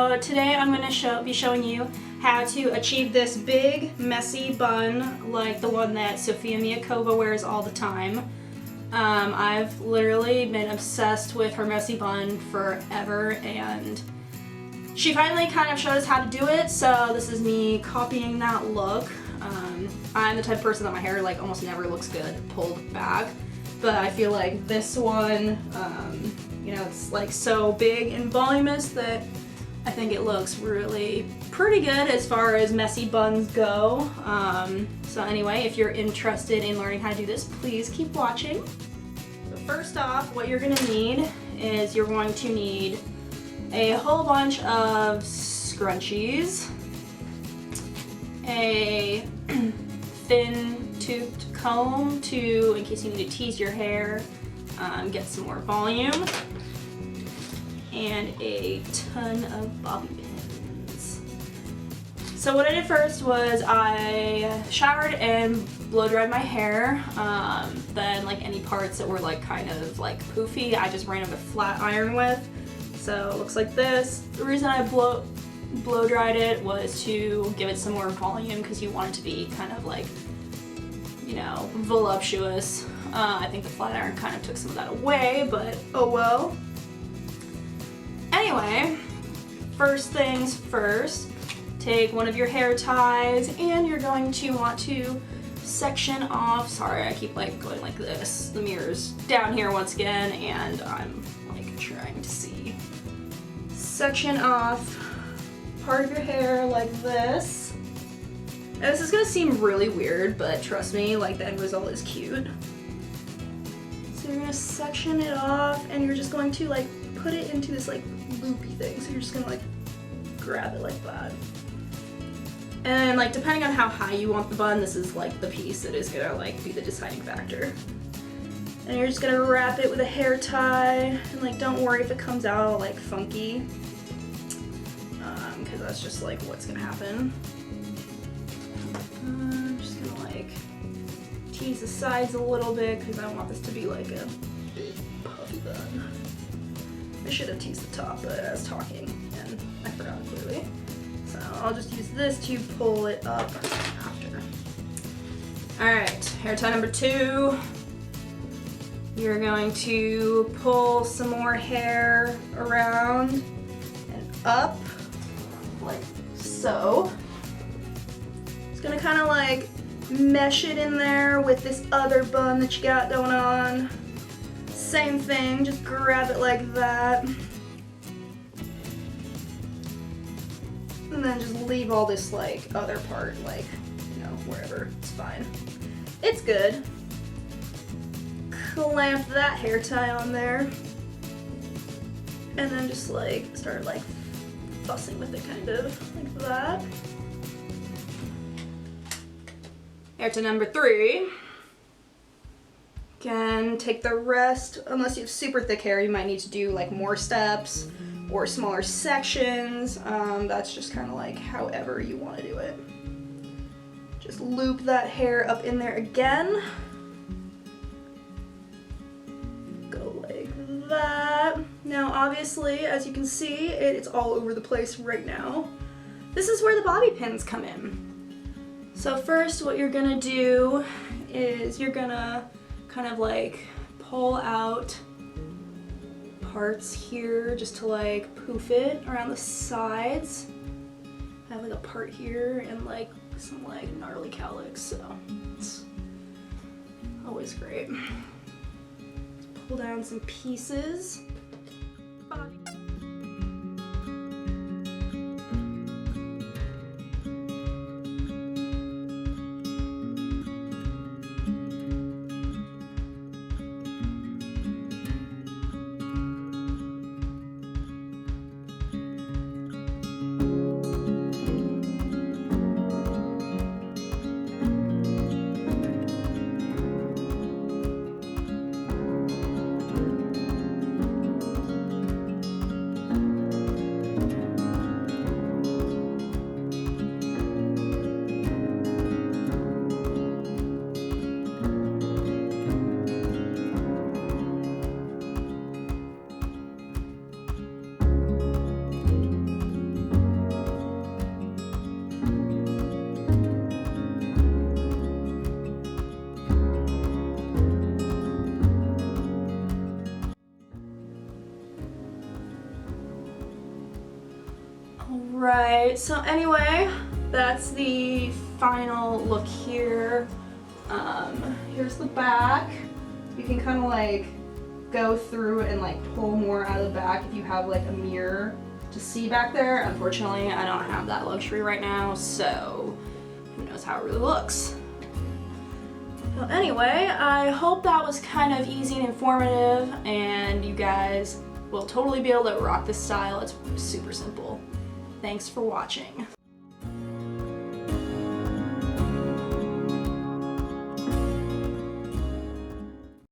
So today I'm going to be showing you how to achieve this big, messy bun like the one that Sophia Miacova wears all the time. I've literally been obsessed with her messy bun forever, and she finally kind of showed us how to do it, so this is me copying that look. I'm the type of person that my hair like almost never looks good pulled back, but I feel like this one, you know, it's like so big and voluminous that I think it looks really pretty good as far as messy buns go. So anyway, if you're interested in learning how to do this, please keep watching. So first off, what you're gonna need is you're going to need a whole bunch of scrunchies, a thin toothed comb in case you need to tease your hair, get some more volume, and a ton of bobby pins. So what I did first was I showered and blow dried my hair. Then like any parts that were like kind of like poofy, I just ran a flat iron with. So it looks like this. The reason I blow dried it was to give it some more volume because you want it to be kind of like, you know, voluptuous. I think the flat iron kind of took some of that away, but oh well. Anyway, first things first, take one of your hair ties and you're going to want to section off, sorry I keep like going like this, the mirror's down here once again and I'm like trying to see. Section off part of your hair like this. And this is gonna seem really weird, but trust me, like the end result is cute. So you're gonna section it off and you're just going to like put it into this like loopy thing. So you're just gonna like grab it like that. And like depending on how high you want the bun, this is like the piece that is gonna like be the deciding factor. And you're just gonna wrap it with a hair tie and like don't worry if it comes out like funky. Because that's just like what's gonna happen. I'm just gonna like tease the sides a little bit because I want this to be like a big puffy bun. I should have teased the top, but I was talking and I forgot clearly. So I'll just use this to pull it up after. Alright, hair tie number 2. You're going to pull some more hair around and up, like so. It's gonna kind of like mesh it in there with this other bun that you got going on. Same thing, just grab it like that. And then just leave all this like other part like, you know, wherever, it's fine. It's good. Clamp that hair tie on there. And then just like start like fussing with it kind of like that. Hair tie number 3. Can take the rest, unless you have super thick hair, you might need to do like more steps or smaller sections. That's just kind of like however you want to do it. Just loop that hair up in there again. Go like that. Now obviously, as you can see, it's all over the place right now. This is where the bobby pins come in. So first what you're gonna do is you're gonna kind of like pull out parts here just to like poof it around the sides. I have like a part here and like some like gnarly cowlicks, so it's always great. Just pull down some pieces. Right, so anyway, that's the final look here. Here's the back. You can kind of like go through and like pull more out of the back if you have like a mirror to see back there. Unfortunately, I don't have that luxury right now, so who knows how it really looks. Well, anyway, I hope that was kind of easy and informative, and you guys will totally be able to rock this style. It's super simple. Thanks for watching.